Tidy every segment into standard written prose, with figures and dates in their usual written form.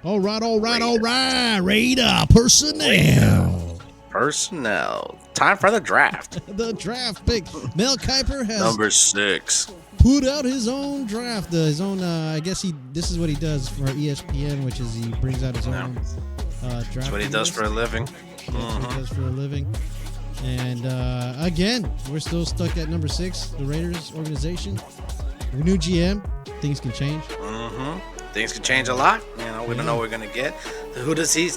All right. Raider personnel. Time for the draft. The draft pick. Mel Kiper has Number 6. put out his own draft. His own. I guess this is what he does for ESPN, which is he brings out his own draft. That's what he does for a living. That's what he does for a living. And again, we're still stuck at number 6, the Raiders organization. New GM, things can change. Things can change a lot. We don't know what we're gonna get. Who does he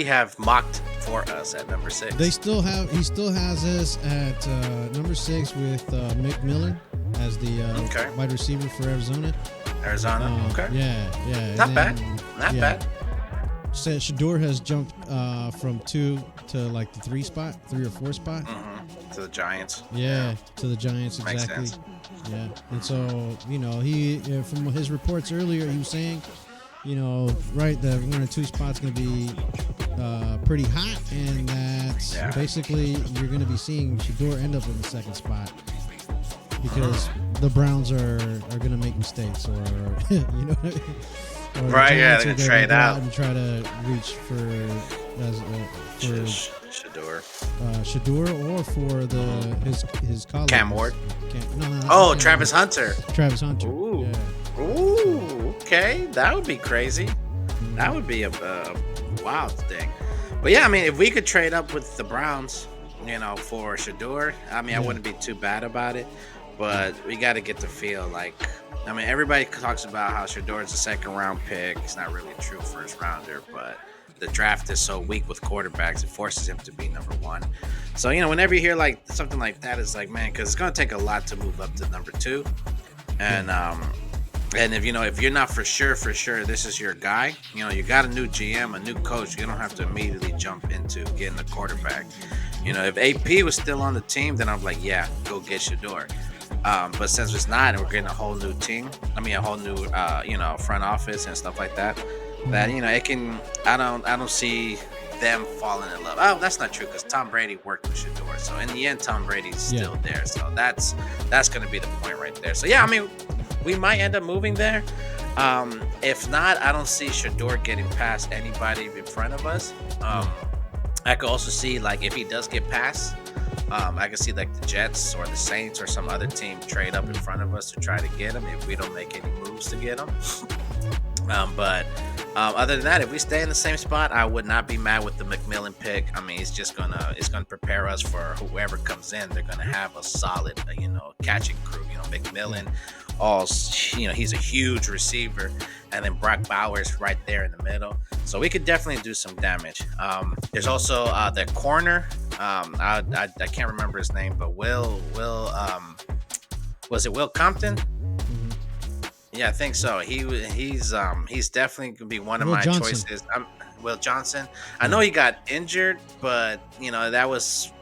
have mocked for us at number 6? He still has us at number 6 with McMillan as the wide receiver for Arizona. Okay. Yeah. Not bad. Bad. So Shadour has jumped from 2 to like the 3 or 4 spot. To the Giants. Yeah, to the Giants, exactly. Makes sense. Yeah, and so he from his reports earlier, he was saying, right, that 1 or 2 spots going to be pretty hot, and that basically you're going to be seeing Shedeur end up in the 2nd spot because the Browns are going to make mistakes, or or right? Yeah, they're going gonna trade out and try to reach for Shadour or for his colleague. Cam Ward. No, Travis Hunter. Travis Hunter. Ooh. Yeah. Ooh. Okay, that would be crazy. That would be a wild thing. But yeah, I mean, if we could trade up with the Browns, for Shadour, I wouldn't be too bad about it. But we got to get the feel everybody talks about how Shadour is a 2nd round pick. He's not really a true 1st rounder, but the draft is so weak with quarterbacks, it forces him to be number 1. So, whenever you hear something like that, it's like, man, because it's going to take a lot to move up to number 2. And if you're not for sure this is your guy, you got a new GM, a new coach, you don't have to immediately jump into getting the quarterback. If AP was still on the team, then I'm like, yeah, go get Shadour. But since it's not, and we're getting a whole new team, a whole new front office and stuff like that, that it can. I don't see them falling in love. Oh, that's not true, because Tom Brady worked with Shadour, so in the end, Tom Brady's still there. So that's going to be the point right there. So yeah, we might end up moving there. If not, I don't see Shadour getting past anybody in front of us. I could also see if he does get past. I could see the Jets or the Saints or some other team trade up in front of us to try to get him if we don't make any moves to get him. But other than that, if we stay in the same spot, I would not be mad with the McMillan pick. It's gonna prepare us for whoever comes in. They're gonna have a solid, catching crew. McMillan, he's a huge receiver, and then Brock Bowers right there in the middle. So we could definitely do some damage. There's also the corner. I can't remember his name, but was it Will Compton? Yeah, I think so. He's definitely gonna be one of my choices. Will Johnson. I know he got injured, but that was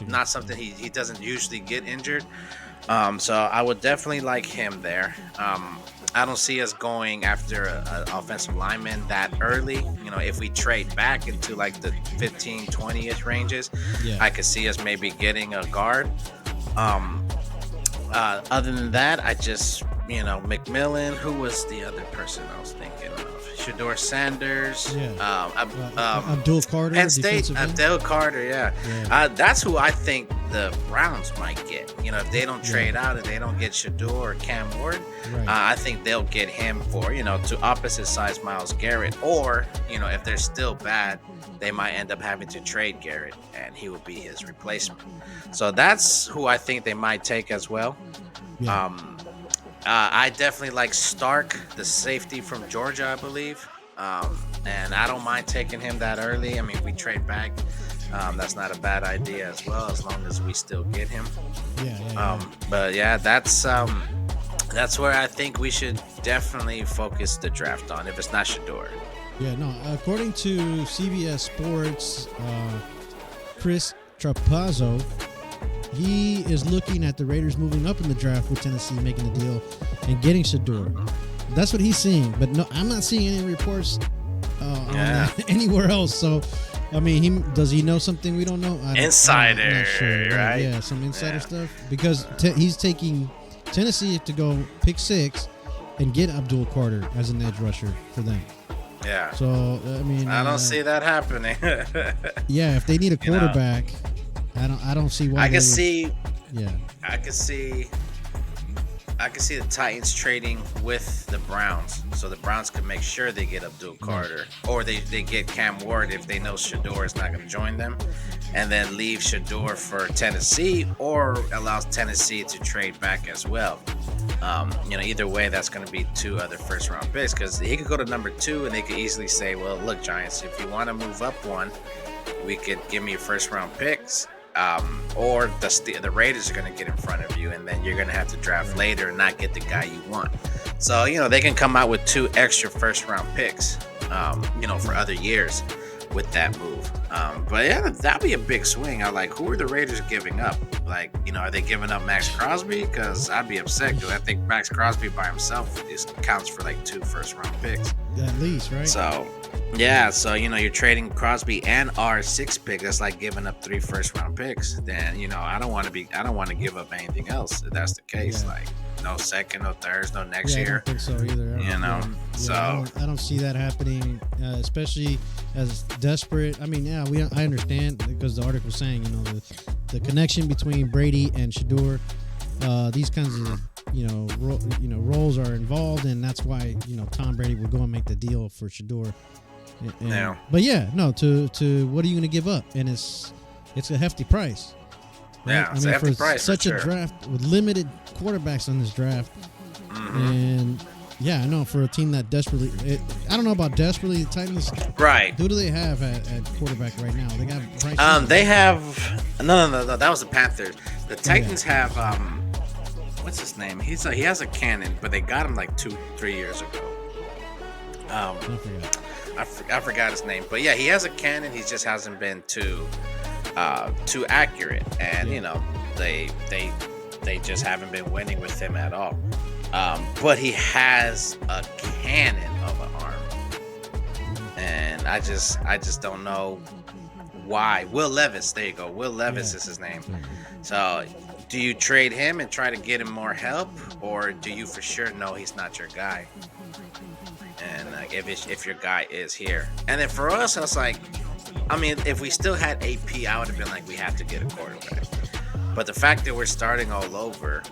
not something he doesn't usually get injured. So I would definitely like him there. I don't see us going after an offensive lineman that early. If we trade back into the 15, 20-ish ranges, I could see us maybe getting a guard. Other than that, I just, McMillan, who was the other person I was thinking of? Shedeur Sanders, Abdul Carter, Penn State, Abdul Carter, that's who I think the Browns might get. If they don't trade out and they don't get Shedeur or Cam Ward, I think they'll get him for, to opposite size Myles Garrett, or, if they're still bad, they might end up having to trade Garrett and he will be his replacement. So that's who I think they might take as well. I definitely like Stark, the safety from Georgia, I believe. And I don't mind taking him that early. We trade back. That's not a bad idea as well, as long as we still get him. But yeah, that's where I think we should definitely focus the draft on, if it's not Shadour. Yeah, no. According to CBS Sports, Chris Trapazzo, he is looking at the Raiders moving up in the draft with Tennessee making the deal and getting Shadour. That's what he's seeing, but no, I'm not seeing any reports on that anywhere else. So, does he know something we don't know? Insider, I'm not sure. right? Yeah, some insider stuff, because he's taking Tennessee to go pick 6 and get Abdul Carter as an edge rusher for them. Yeah. So I mean, I don't see that happening. yeah, if they need a You know, quarterback, I don't see why I they can would. see, Yeah, I can see, I can see the Titans trading with the Browns, so the Browns can make sure they get Abdul Carter, or they get Cam Ward if they know Shedeur is not going to join them, and then leave Shedeur for Tennessee, or allows Tennessee to trade back as well. Either way, that's going to be 2 other first round picks because he could go to number 2, and they could easily say, "Well, look, Giants, if you want to move up one, we could give me your first round picks." Or the Raiders are going to get in front of you, and then you're going to have to draft later and not get the guy you want. So, they can come out with 2 extra first round picks, for other years with that move. But yeah, that'd be a big swing. Who are the Raiders giving up? Are they giving up Max Crosby? Because I'd be upset because I think Max Crosby by himself counts for 2 first round picks. at least, right? So, yeah, you're trading Crosby and our 6th pick. That's like giving up 3 first round picks. Then, I don't want to give up anything else if that's the case. Yeah. No second, no thirds, no next I year. don't think so either. So I don't see that happening, especially as desperate. I mean, I understand because the article saying, the connection between Brady and Shadour, these kinds of roles are involved, and that's why Tom Brady would go and make the deal for Shadour. But to what are you going to give up? And it's a hefty price. Right? Yeah, it's a hefty price. Such a draft with limited quarterbacks on this draft, and for a team that desperately, I don't know about desperately. The Titans, right? Who do they have at quarterback right now? They got Bryce Young. They have no. That was the Panthers. The Titans have what's his name? He has a cannon, but they got him 2-3 years ago. I forgot his name, but yeah, he has a cannon. He just hasn't been too accurate, and they just haven't been winning with him at all. But he has a cannon of an arm, and I just don't know why. Will Levis, there you go. Will Levis is his name. So, do you trade him and try to get him more help, or do you for sure know he's not your guy? And if your guy is here, and then for us, I was if we still had AP, I would have been we have to get a quarterback. But the fact that we're starting all over,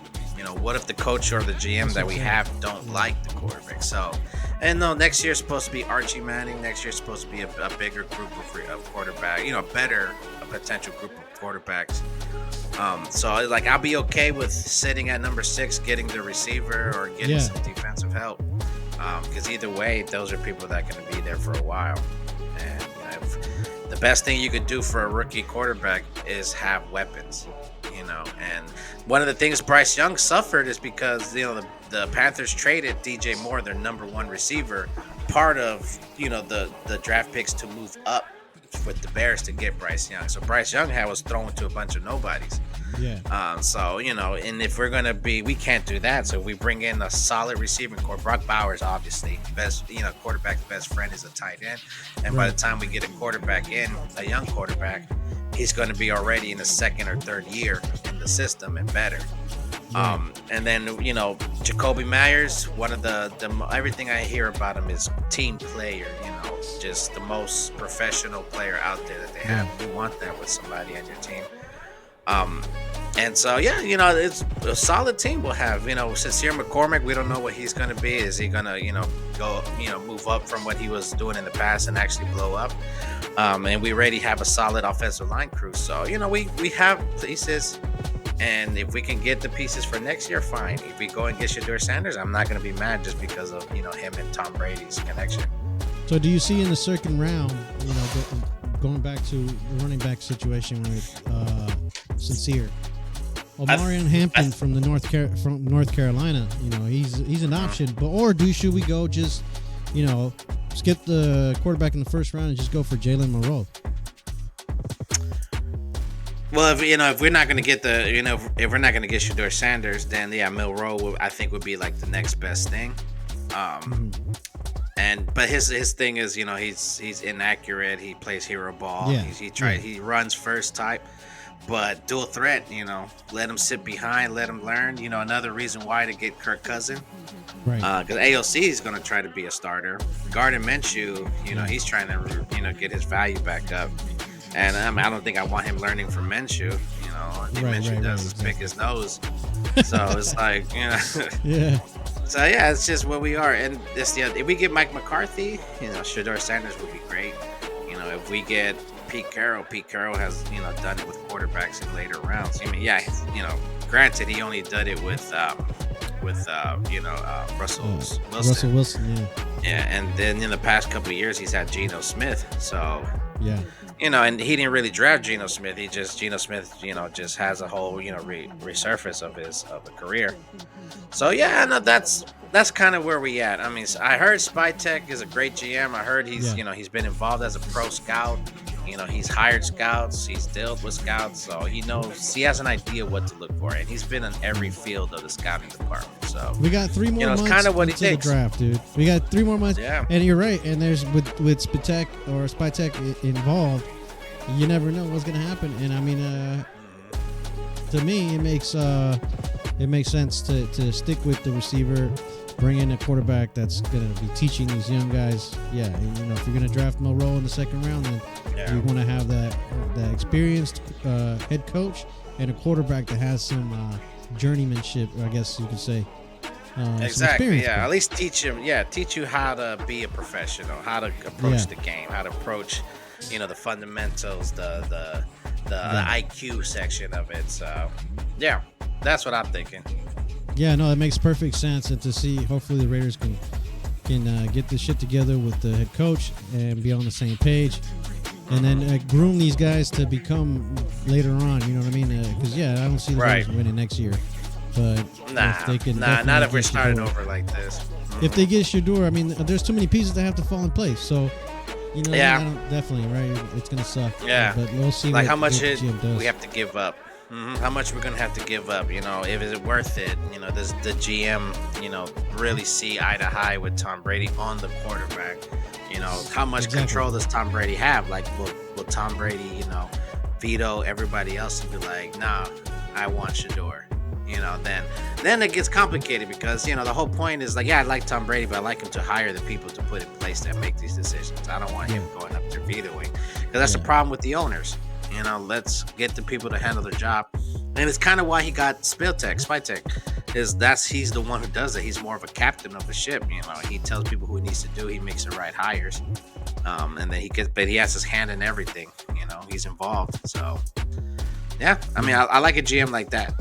what if the coach or the GM that we have don't like the quarterback? So, and no, next year's supposed to be Archie Manning. Next year's supposed to be a bigger group of quarterback, a potential group of quarterbacks. So I'll be okay with sitting at number 6, getting the receiver or getting some defensive help. Because either way, those are people that are going to be there for a while. And the best thing you could do for a rookie quarterback is have weapons, And one of the things Bryce Young suffered is because, the Panthers traded DJ Moore, their number 1 receiver, part of, the draft picks to move up with the Bears to get Bryce Young. So Bryce Young was thrown to a bunch of nobodies. Yeah. And if we're gonna we can't do that. So we bring in a solid receiving core. Brock Bowers, obviously, best, quarterback's best friend is a tight end. And by the time we get a quarterback in, a young quarterback, he's going to be already in the 2nd or 3rd year in the system and better. And then Jacoby Myers, one of the everything I hear about him is team player. Just the most professional player out there that they have. You want that with somebody on your team. And so, it's a solid team we'll have. Sincere McCormick, we don't know what he's going to be. Is he going to, go, move up from what he was doing in the past and actually blow up? And we already have a solid offensive line crew. So, we have pieces. And if we can get the pieces for next year, fine. If we go and get Shadour Sanders, I'm not going to be mad just because of, him and Tom Brady's connection. So do you see in the second round, going back to the running back situation with Sincere, Omarion Hampton from North Carolina, he's an option, but should we go just, skip the quarterback in the first round and just go for Jalen Monroe? Well, if we're not going to get if we're not going to get Shadour Sanders, then Milroe I think would be the next best thing. But his thing is, he's inaccurate. He plays hero ball. Yeah. He runs first type. but dual threat. Let him sit behind, let him learn. Another reason why to get Kirk Cousin, Right. because AOC is going to try to be a starter. Gardner Minshew, he's trying to get his value back up. And I don't think I want him learning from Minshew. I think Minshew does pick his nose. So it's like, Yeah. So yeah, it's just what we are. And if we get Mike McCarthy, Shedeur Sanders would be great. If we get Pete Carroll has done it with quarterbacks in later rounds. Granted he only did it with Russell Wilson. Russell Wilson, yeah. Yeah, and then in the past couple of years he's had Geno Smith. So yeah. And he didn't really draft Geno Smith. Geno Smith, just has a whole, resurface of a career. So yeah, no, that's kind of where we at. I mean, I heard Spytech is a great GM. I heard he's been involved as a pro scout. He's hired scouts. He's dealt with scouts, so he knows. He has an idea what to look for, and he's been in every field of the scouting department. So we got 3 more months kind of what until the draft, dude. We got 3 more months. Yeah. And you're right. And there's with Spytech involved, you never know what's gonna happen. And I mean, to me, it makes sense to stick with the receiver, bring in a quarterback that's going to be teaching these young guys. Yeah, if you're going to draft Moreau in the second round, then you want to have that experienced head coach and a quarterback that has some journeymanship, I guess you could say. Exactly. Yeah, at least teach him. Yeah, teach you how to be a professional, how to approach the game, how to approach, the fundamentals, the IQ section of it. So, yeah, that's what I'm thinking. Yeah, no, that makes perfect sense. And to see, hopefully the Raiders can get this shit together with the head coach and be on the same page. And then groom these guys to become later on, you know what I mean? Because, I don't see the Raiders winning next year. But if they can not if we're starting over like this. If they get Shadour, I mean, there's too many pieces that have to fall in place. So, definitely, right? It's going to suck. Yeah. But we'll see how much we have to give up. How much we're gonna have to give up, if is it worth it? Does the GM, really see eye to eye with Tom Brady on the quarterback? How much control does Tom Brady have? Like, will Tom Brady, veto everybody else and be like, nah, I want Shadour? Then it gets complicated because, the whole point is like, I like Tom Brady, but I like him to hire the people to put in place that make these decisions. I don't want him going up there vetoing, because that's the problem with the owners. Let's get the people to handle their job. And it's kind of why he got Spytech, he's the one who does it. He's more of a captain of the ship. He tells people who he needs to do. He makes the right hires. And then he has his hand in everything. He's involved. So, yeah, I mean, I like a GM like that.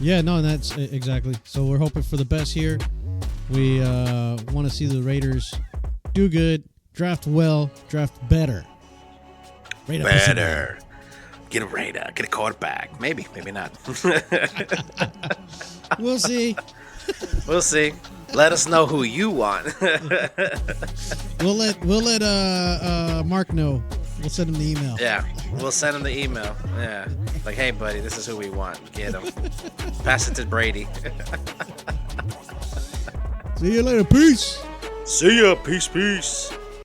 Yeah, no, that's exactly. So we're hoping for the best here. We want to see the Raiders do good, draft well, draft better. Better. Get a Raider. Get a quarterback. Maybe not. We'll see. We'll see. Let us know who you want. We'll let Mark know. We'll send him the email. Yeah, we'll send him the email. Yeah, like, hey, buddy, this is who we want. Get him. Pass it to Brady. See you later. Peace. See ya. Peace.